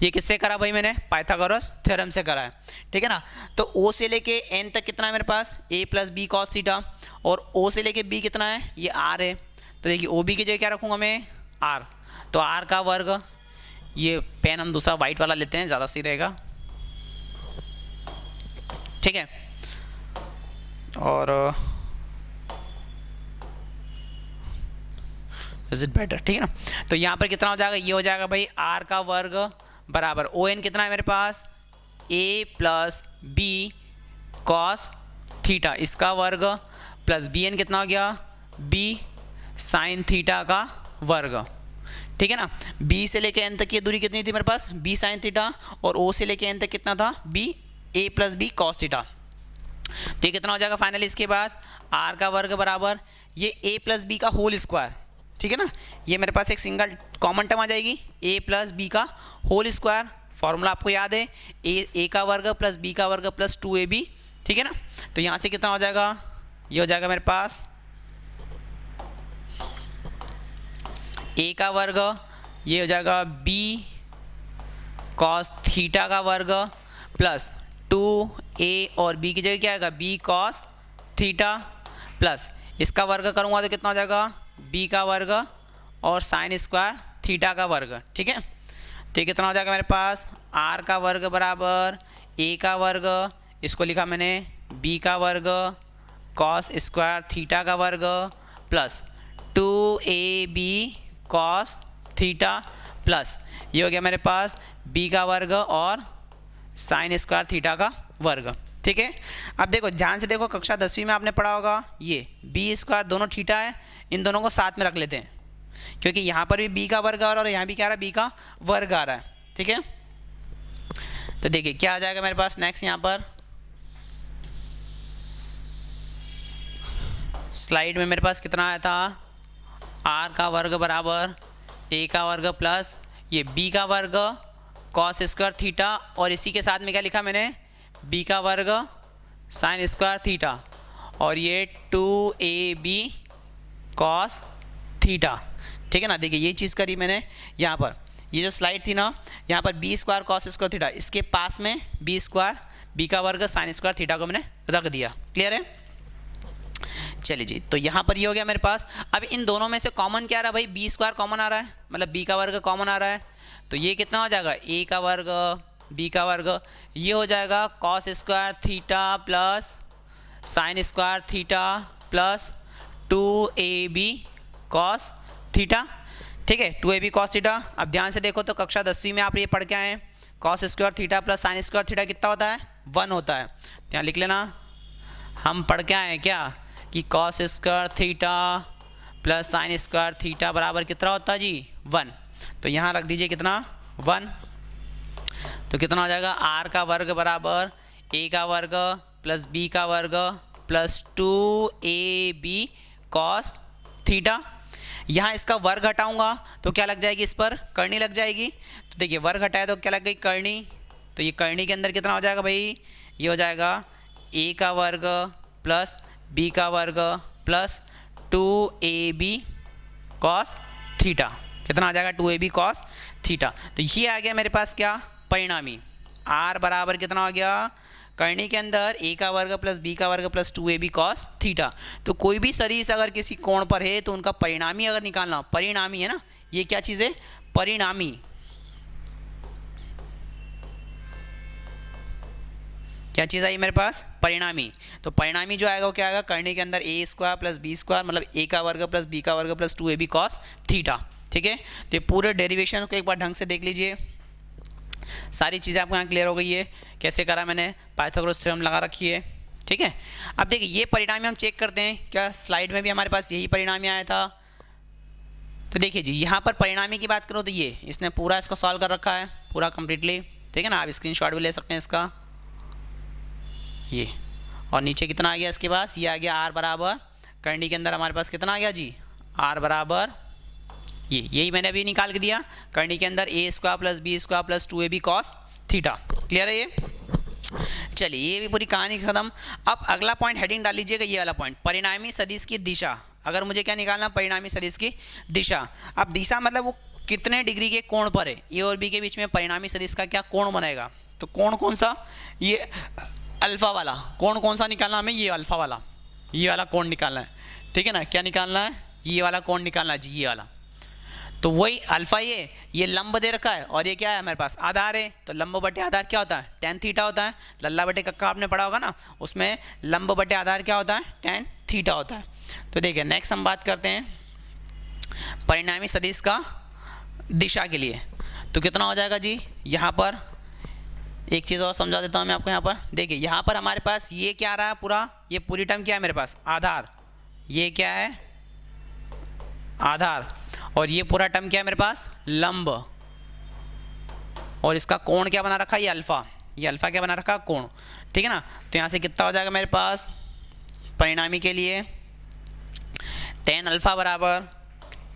ये किससे करा भाई, मैंने पाइथागोरस थ्योरम से करा है, ठीक है ना। तो o से लेके n तक कितना है मेरे पास, a plus B cos theta, और o से लेके b कितना है, ये r है। तो देखिए o b की जगह क्या रखूँगा मैं, r, तो r का वर्ग, ये पेन हम दूसरा वाइट वाला लेते हैं, ज़्यादा सही रहेगा, ठीक है। और इज इट बेटर, ठीक है ना। तो यहाँ पर कितना हो जाएगा, ये हो जाएगा भाई r का वर्ग बराबर ओ एन कितना है मेरे पास, a plus B cos theta इसका वर्ग प्लस बी एन कितना हो गया, b साइन थीटा का वर्ग, ठीक है ना। b से लेके n तक की दूरी कितनी थी मेरे पास, b साइन थीटा, और o से लेके n तक कितना था, b a plus B cos theta. तो ये कितना हो जाएगा फाइनली, इसके बाद r का वर्ग बराबर ये a प्लस बी का होल स्क्वायर, ठीक है ना। ये मेरे पास एक सिंगल कॉमन टर्म आ जाएगी, a प्लस बी का होल स्क्वायर, फॉर्मूला आपको याद है, a का वर्ग प्लस b का वर्ग प्लस 2ab, ठीक है ना। तो यहाँ से कितना हो जाएगा, ये हो जाएगा मेरे पास a का वर्ग, ये हो जाएगा b कॉस थीटा का वर्ग प्लस 2a, और b की जगह क्या आएगा, b कॉस थीटा, प्लस इसका वर्ग करूँगा तो कितना हो जाएगा, b का वर्ग और साइन स्क्वायर थीटा का वर्ग, ठीक है। तो ये कितना हो जाएगा मेरे पास, r का वर्ग बराबर a का वर्ग, इसको लिखा मैंने b का वर्ग कॉस स्क्वायर थीटा का वर्ग plus 2ab cos theta, plus ये हो गया मेरे पास b का वर्ग और साइन स्क्वायर थीटा का वर्ग, ठीक है। अब देखो ध्यान से देखो, कक्षा 10वीं में आपने पढ़ा होगा, ये b स्क्वायर दोनों थीटा है, इन दोनों को साथ में रख लेते हैं, क्योंकि यहाँ पर भी b का वर्ग आ रहा है और यहाँ भी क्या आ रहा है, b का वर्ग आ रहा है, ठीक है। तो देखिए क्या आ जाएगा मेरे पास नेक्स्ट, यहाँ पर स्लाइड में मेरे पास कितना आया था, r का वर्ग बराबर a का वर्ग प्लस ये b का वर्ग कॉस स्क्वायर थीटा, और इसी के साथ में क्या लिखा मैंने, b का वर्ग साइन स्क्वायर थीटा, और ये 2ab कॉस थीटा, ठीक है ना। देखिए ये चीज़ करी मैंने यहाँ पर, ये जो स्लाइड थी ना, यहाँ पर b square cos square theta, इसके पास में b स्क्वायर b का वर्ग साइन स्क्वायर थीटा को मैंने रख दिया, क्लियर है। चलिए जी, तो यहाँ पर ये हो गया मेरे पास। अब इन दोनों में से कॉमन क्या आ रहा है भाई, b स्क्वायर कॉमन आ रहा है, मतलब b का वर्ग कॉमन आ रहा है, तो ये कितना हो जाएगा, a का वर्ग b का वर्ग, ये हो जाएगा cos square theta plus sine square theta plus 2ab cos theta, ठीक है, 2ab कॉस थीटा। अब ध्यान से देखो तो कक्षा 10वीं में आप ये पढ़ के आए हैं, cos square theta plus sine square theta कितना होता है, 1 होता है। तो यहाँ लिख लेना, हम पढ़ के आए हैं क्या कि cos square theta plus sine square theta बराबर कितना होता है जी, 1। तो यहाँ रख दीजिए कितना, 1। तो कितना हो जाएगा, r का वर्ग बराबर a का वर्ग प्लस b का वर्ग प्लस 2ab कॉस थीटा। यहाँ इसका वर्ग हटाऊंगा तो क्या लग जाएगी, इस पर करनी लग जाएगी। तो देखिए वर्ग हटाया तो क्या लग गई, करनी। तो ये करनी के अंदर कितना हो जाएगा भाई, ये हो जाएगा a का वर्ग प्लस b का वर्ग प्लस 2ab कॉस थीटा, कितना आ जाएगा, 2ab कॉस थीटा। तो ये आ गया मेरे पास क्या, परिणामी। r बराबर कितना हो गया, करनी के अंदर a का वर्ग प्लस b का वर्ग प्लस 2ab cos थीटा। तो कोई भी सदिश अगर किसी कोण पर है तो उनका परिणामी अगर निकालना, परिणामी है ना, ये क्या चीज़ है, परिणामी। क्या चीज़ आई मेरे पास, परिणामी। तो परिणामी जो आएगा वो क्या आएगा, करनी के अंदर a square plus b square मतलब a का वर्ग प्लस b का वर्ग प्लस 2ab cos थीटा। ठीक है, तो ये पूरे डेरिवेशन को एक बार ढंग से देख लीजिए, सारी चीज़ें आपको यहाँ क्लियर हो गई है। कैसे करा मैंने, पाइथागोरस थ्योरम लगा रखी है। ठीक है, अब देखिए ये परिणामी हम चेक करते हैं, क्या स्लाइड में भी हमारे पास यही परिणामी आया था। तो देखिए जी, यहाँ पर परिणामी की बात करो तो ये इसने पूरा इसको सॉल्व कर रखा है पूरा कंप्लीटली। ठीक है ना, आप स्क्रीनशॉट भी ले सकते हैं इसका, ये। और नीचे कितना आ गया इसके पास, ये आ गया r बराबर, करनी के अंदर हमारे पास कितना आ गया जी, r बराबर ये, यही मैंने अभी निकाल के दिया, करनी के अंदर a square plus b square plus 2ab cos theta. Clear है ये। चलिए ये भी पूरी कहानी खत्म। अब अगला पॉइंट हेडिंग डाल लीजिएगा, ये वाला पॉइंट, परिणामी सदिश की दिशा। अगर मुझे क्या निकालना, परिणामी सदिश की दिशा। अब दिशा मतलब वो कितने डिग्री के कोण पर है, ए और बी के बीच में परिणामी सदिश का क्या कोण बनेगा। तो कोण कौन सा, ये अल्फा वाला कोण कौन सा निकालना हमें, ये अल्फा वाला, ये वाला कोण निकालना है। ठीक है ना, क्या निकालना है, ये वाला कोण निकालना है जी, ये वाला। तो वही अल्फा, ये लंब दे रखा है और ये क्या है हमारे पास, आधार है। तो लंब बटे आधार क्या होता है, tan थीटा होता है। लल्ला बटे कक्का आपने पढ़ा होगा ना, उसमें लंब बटे आधार क्या होता है, tan थीटा होता है। तो देखिए नेक्स्ट हम बात करते हैं परिणामी सदिश का दिशा के लिए। तो कितना हो जाएगा जी, यहाँ पर एक चीज़ और समझा देता हूँ मैं आपको। यहाँ पर देखिए, यहाँ पर हमारे पास ये क्या आ रहा है पूरा, ये पूरी टर्म क्या है मेरे पास, आधार। ये क्या है, आधार। और ये पूरा टर्म क्या है मेरे पास, लंब। और इसका कोण क्या बना रखा है, ये अल्फा। ये अल्फा क्या बना रखा है, कोण। ठीक है ना। तो यहाँ से कितना हो जाएगा मेरे पास परिणामी के लिए, tan अल्फा बराबर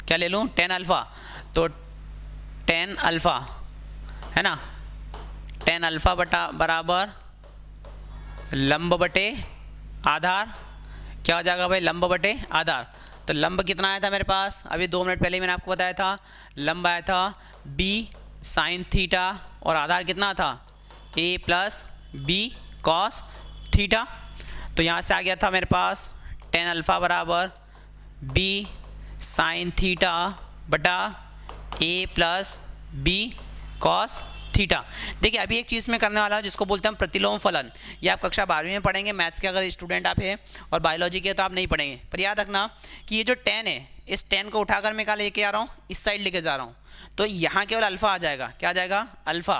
क्या ले लूँ, tan अल्फा। तो tan अल्फा है ना, tan अल्फा बटा बराबर लंब बटे आधार। क्या हो जाएगा भाई, लंब बटे आधार। तो लंब कितना आया था मेरे पास, अभी 2 मिनट पहले मैंने आपको बताया था, लंब आया था b साइन थीटा और आधार कितना था, a plus b cos theta. तो यहाँ से आ गया था मेरे पास tan अल्फा बराबर b साइन थीटा बटा a plus b cos theta. देखिए अभी एक चीज़ में करने वाला है जिसको बोलते हैं हम प्रतिलोम फलन। ये आप कक्षा 12वीं में पढ़ेंगे, मैथ्स के अगर स्टूडेंट आप हैं, और बायोलॉजी के तो आप नहीं पढ़ेंगे। पर याद रखना कि ये जो tan है, इस tan को उठाकर मैं क्या लेके आ रहा हूँ, इस साइड लेके जा रहा हूँ। तो यहाँ केवल अल्फा आ जाएगा, क्या आ जाएगा, अल्फा।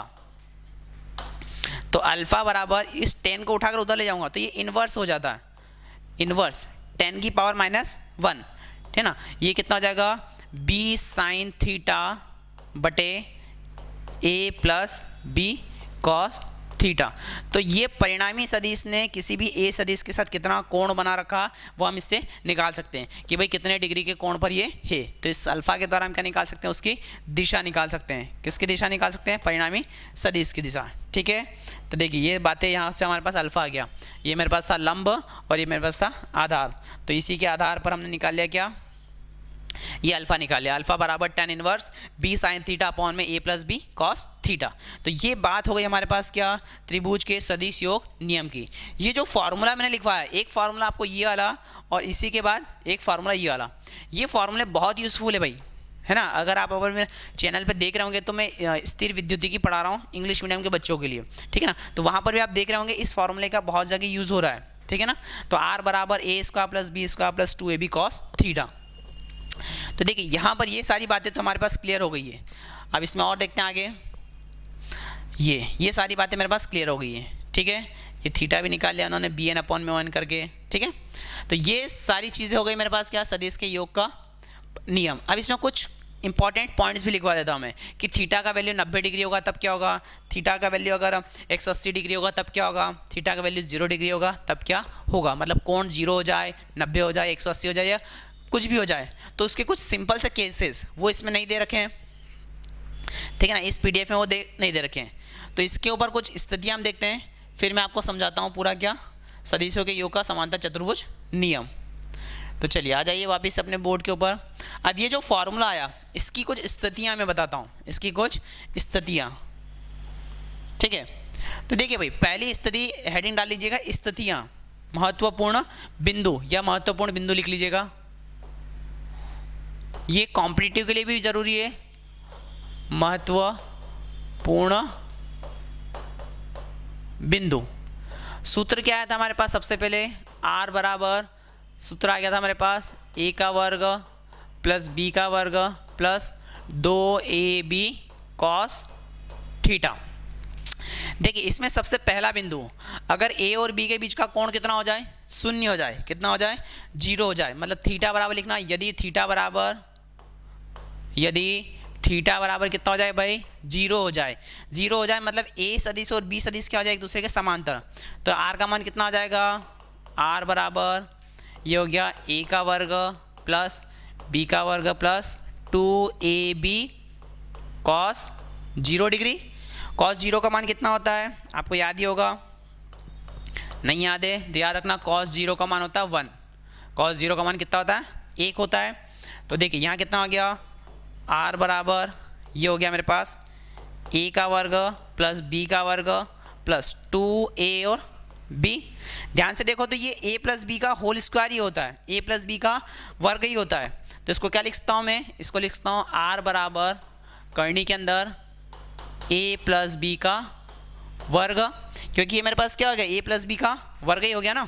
तो अल्फा बराबर इस tan को उठाकर उधर ले जाऊँगा तो ये इन्वर्स हो जाता है, इन्वर्स tan की पावर -1। ठीक है ना, ये कितना हो जाएगा, b साइन थीटा बटे a plus b cos theta. तो ये परिणामी सदिश ने किसी भी a सदिश के साथ कितना कोण बना रखा, वो हम इससे निकाल सकते हैं कि भाई कितने डिग्री के कोण पर ये है। तो इस अल्फा के द्वारा हम क्या निकाल सकते हैं, उसकी दिशा निकाल सकते हैं। किसकी दिशा निकाल सकते हैं, परिणामी सदिश की दिशा। ठीक है, तो देखिए ये बातें, यहाँ से हमारे पास अल्फा आ गया, ये मेरे पास था लंब और ये मेरे पास था आधार। तो इसी के आधार पर हमने निकाल लिया क्या, ये अल्फा निकाल लिया, अल्फा बराबर tan inverse b sine theta upon में a plus b cos theta. तो ये बात हो गई हमारे पास क्या, त्रिभुज के सदिश योग नियम की। ये जो फार्मूला मैंने लिखवाया, एक फार्मूला आपको ये वाला और इसी के बाद एक फार्मूला ये वाला, ये फार्मूले बहुत यूज़फुल है भाई, है ना। अगर आप अगर मेरे चैनल पे देख रहे होंगे तो मैं स्थिर विद्युतिकी पढ़ा रहा हूँ इंग्लिश मीडियम के बच्चों के लिए, ठीक है ना। तो वहाँ पर भी आप देख रहे होंगे इस फार्मूले का बहुत जगह यूज़ हो रहा है, ठीक है ना। तो r बराबर a square plus b square plus 2ab cos theta. तो देखिए यहाँ पर ये सारी बातें तो हमारे पास क्लियर हो गई है। अब इसमें और देखते हैं आगे, ये सारी बातें मेरे पास क्लियर हो गई है, ठीक है। ये थीटा भी निकाल लिया उन्होंने bn अपॉन में 1 करके, ठीक है। तो ये सारी चीज़ें हो गई मेरे पास क्या, सदिश के योग का नियम। अब इसमें कुछ इंपॉर्टेंट पॉइंट्स भी लिखवा देता हूँ मैं कि थीटा का वैल्यू 90 डिग्री होगा तब क्या होगा, थीटा का वैल्यू अगर 180 डिग्री होगा तब क्या होगा, थीटा का वैल्यू 0 डिग्री होगा तब क्या होगा। मतलब कोण 0 हो जाए, 90 हो जाए, 180 हो जाए या कुछ भी हो जाए, तो उसके कुछ सिंपल से केसेस वो इसमें नहीं दे रखे हैं, ठीक है ना। इस PDF में वो नहीं दे रखे हैं। तो इसके ऊपर कुछ स्थितियाँ हम देखते हैं, फिर मैं आपको समझाता हूँ पूरा क्या, सदिशों के योग का समांतर चतुर्भुज नियम। तो चलिए आ जाइए वापस अपने बोर्ड के ऊपर। अब ये जो फॉर्मूला आया, इसकी कुछ स्थितियाँ मैं बताता हूँ, इसकी कुछ स्थितियाँ, ठीक है। तो देखिए भाई, पहली स्थिति हेडिंग डाल लीजिएगा स्थितियां, महत्वपूर्ण बिंदु या महत्वपूर्ण बिंदु लिख लीजिएगा। ये कॉम्पिटिटिव के लिए भी जरूरी है, महत्वपूर्ण बिंदु। सूत्र क्या आया था हमारे पास, सबसे पहले r बराबर सूत्र आ गया था हमारे पास a का वर्ग प्लस b का वर्ग प्लस 2ab cos थीटा। देखिए इसमें सबसे पहला बिंदु, अगर a और b के बीच का कोण कितना हो जाए, शून्य हो जाए, कितना हो जाए, 0 हो जाए, मतलब थीटा बराबर लिखना, यदि थीटा बराबर कितना हो जाए भाई, 0 हो जाए। 0 हो जाए मतलब a सदिश और b सदिश क्या हो जाए, एक दूसरे के समांतर। तो r का मान कितना हो जाएगा, r बराबर ये हो गया a का वर्ग प्लस b का वर्ग plus 2ab cos 0 degree. cos 0 का मान कितना होता है, आपको याद ही होगा, नहीं याद है तो याद रखना, cos 0 का मान होता है 1। cos 0 का मान कितना होता है, 1 होता है। तो देखिए यहाँ कितना हो गया, r बराबर ये हो गया मेरे पास a का वर्ग प्लस b का वर्ग प्लस 2a और b। ध्यान से देखो तो ये a प्लस बी का होल स्क्वायर ही होता है, a प्लस बी का वर्ग ही होता है। तो इसको क्या लिखता हूँ मैं, इसको लिखता हूँ r बराबर करनी के अंदर a प्लस बी का वर्ग, क्योंकि ये मेरे पास क्या हो गया, a प्लस बी का वर्ग ही हो गया ना।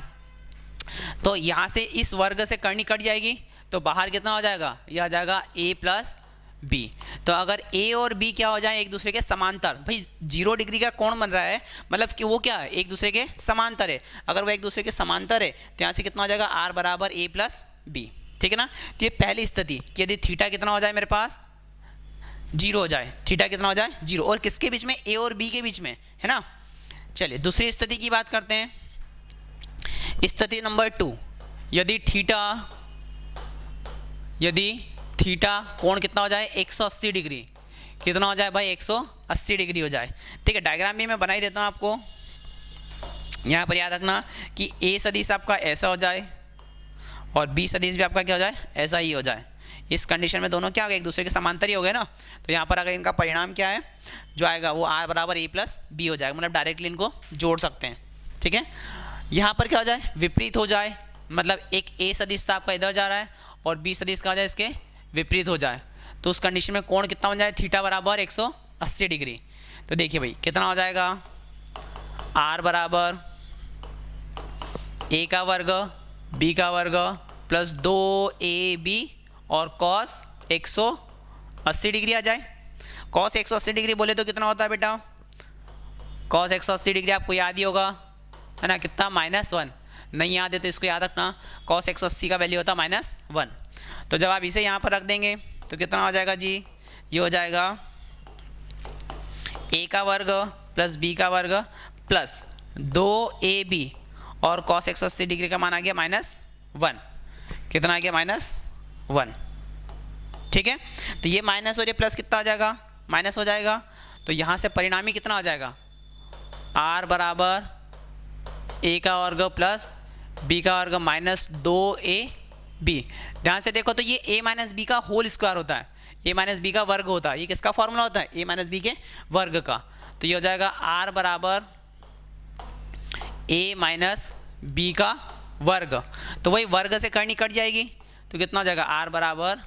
तो यहाँ से इस वर्ग से करनी कट जाएगी, तो बाहर कितना हो जाएगा, ये आ जाएगा a प्लस बी। तो अगर a और b क्या हो जाए, एक दूसरे के समांतर, भाई 0 डिग्री का कोण बन रहा है, मतलब कि वो क्या है, एक दूसरे के समांतर है। अगर वो एक दूसरे के समांतर है तो यहाँ से कितना हो जाएगा, r बराबर a प्लस बी, ठीक है ना। तो ये पहली स्थिति कि यदि थीटा कितना हो जाए मेरे पास, 0 हो जाए, थीटा कितना हो जाए, 0, और किसके बीच में, a और b के बीच में, है ना। चलिए दूसरी स्थिति की बात करते हैं, स्थिति नंबर 2, यदि थीटा कोण कितना हो जाए, 180 डिग्री, कितना हो जाए भाई, 180 डिग्री हो जाए। ठीक है, डायग्राम भी मैं बना ही देता हूँ आपको। यहाँ पर याद रखना कि a सदिश आपका ऐसा हो जाए और b सदिश भी आपका क्या हो जाए, ऐसा ही हो जाए। इस कंडीशन में दोनों क्या हो गए, एक दूसरे के समांतर ही हो गए ना। तो यहाँ पर अगर इनका परिणाम क्या है जो आएगा, वो r बराबर a प्लस बी हो जाएगा, मतलब डायरेक्टली इनको जोड़ सकते हैं। ठीक है, यहाँ पर क्या हो जाए, विपरीत हो जाए, मतलब एक a सदिश तो आपका इधर जा रहा है और b सदिश का हो जाए इसके विपरीत हो जाए, तो उस कंडीशन में कोण कितना बन जाए, थीटा बराबर 180 डिग्री। तो देखिए भाई कितना हो जाएगा, r बराबर a का वर्ग b का वर्ग प्लस 2ab और cos 180 डिग्री आ जाए। cos 180 डिग्री बोले तो कितना होता है बेटा, cos 180 डिग्री आपको याद ही होगा, है ना, कितना, -1। नहीं याद है तो इसको याद रखना, cos 180 का वैल्यू होता है -1। तो जब आप इसे यहाँ पर रख देंगे तो कितना हो जाएगा जी, ये हो जाएगा a का वर्ग प्लस b का वर्ग प्लस 2ab और cos 180 डिग्री का मान आ गया -1। कितना आ गया, -1। ठीक है, तो ये माइनस और ये प्लस कितना हो जाएगा, माइनस हो जाएगा। तो यहाँ से परिणामी कितना आ जाएगा, r बराबर a का वर्ग प्लस b का वर्ग माइनस 2ab। ध्यान से देखो तो ये a माइनस बी का होल स्क्वायर होता है, a माइनस बी का वर्ग होता है। ये किसका फॉर्मूला होता है, a माइनस बी के वर्ग का। तो ये हो जाएगा r बराबर a माइनस बी का वर्ग, तो वही वर्ग से करनी कट जाएगी, तो कितना हो जाएगा, r बराबर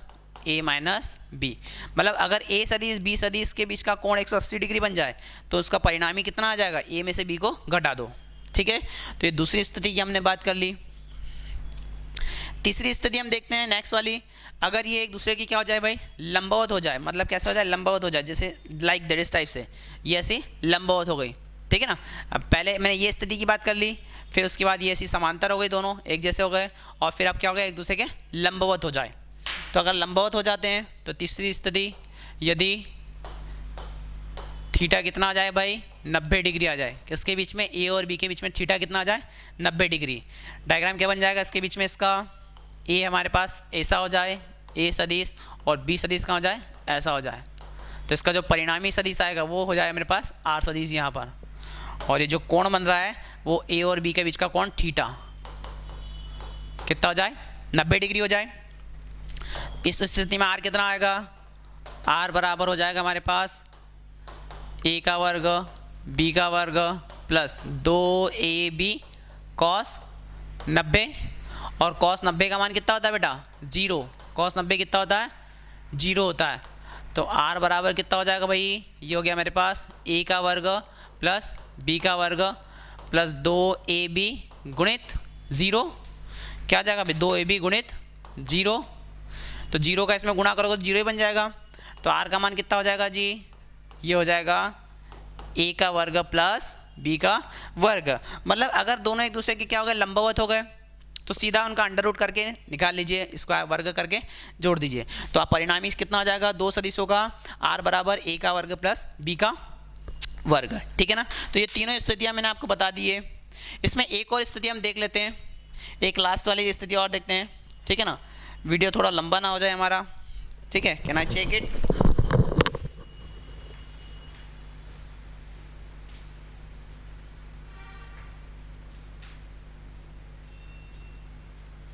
a माइनस बी। मतलब अगर a सदिश b सदिश के बीच का कोण 180 डिग्री बन जाए तो उसका परिणामी कितना आ जाएगा, a में से b को घटा दो। ठीक है, तो ये दूसरी स्थिति की हमने बात कर ली। तीसरी स्थिति हम देखते हैं नेक्स्ट वाली, अगर ये एक दूसरे की क्या हो जाए भाई, लंबवत हो जाए, मतलब कैसे हो जाए, लंबवत हो जाए, जैसे लाइक दिस टाइप से, ये ऐसी लंबवत हो गई। ठीक है ना, अब पहले मैंने ये स्थिति की बात कर ली, फिर उसके बाद ये ऐसी समांतर हो गई, दोनों एक जैसे हो गए, और फिर अब क्या हो गया, एक दूसरे के लंबवत हो जाए। तो अगर लंबवत हो जाते हैं तो तीसरी स्थिति, यदि थीटा कितना आ जाए भाई, 90 डिग्री आ जाए, किसके बीच में, a और b के बीच में थीटा कितना आ जाए, 90 डिग्री। डायग्राम क्या बन जाएगा इसके बीच में, इसका a हमारे पास ऐसा हो जाए, a सदिश, और b सदिश का हो जाए ऐसा हो जाए। तो इसका जो परिणामी सदिश आएगा वो हो जाए मेरे पास r सदिश यहाँ पर, और ये जो कोण बन रहा है वो a और b के बीच का कोण थीटा कितना हो जाए, 90 डिग्री हो जाए। इस स्थिति में r कितना आएगा, r बराबर हो जाएगा हमारे पास a का वर्ग b का वर्ग प्लस 2ab कॉस 90, और कॉस 90 का मान कितना होता है बेटा 0, कॉस 90 कितना होता है 0 होता है। तो r बराबर कितना हो जाएगा भाई, ये हो गया मेरे पास a का वर्ग प्लस b का वर्ग प्लस 2ab गुणित 0, क्या आ जाएगा भाई 2ab गुणित 0, तो 0 का इसमें गुणा करोगे तो 0 ही बन जाएगा। तो r का मान कितना हो जाएगा जी, ये हो जाएगा a का वर्ग प्लस b का वर्ग। मतलब अगर दोनों एक दूसरे के क्या हो गए लंबवत हो गए तो सीधा उनका अंडर रूट करके निकाल लीजिए, इसको वर्ग करके जोड़ दीजिए। तो आप परिणामी कितना आ जाएगा, दो सदिशों का r बराबर a का वर्ग प्लस b का वर्ग, ठीक है ना। तो ये तीनों स्थितियां मैंने आपको बता दी है। इसमें एक और स्थिति हम देख लेते हैं, एक लास्ट वाली स्थिति और देखते हैं, ठीक है ना। वीडियो थोड़ा लंबा ना हो जाए हमारा, ठीक है। Can I check it.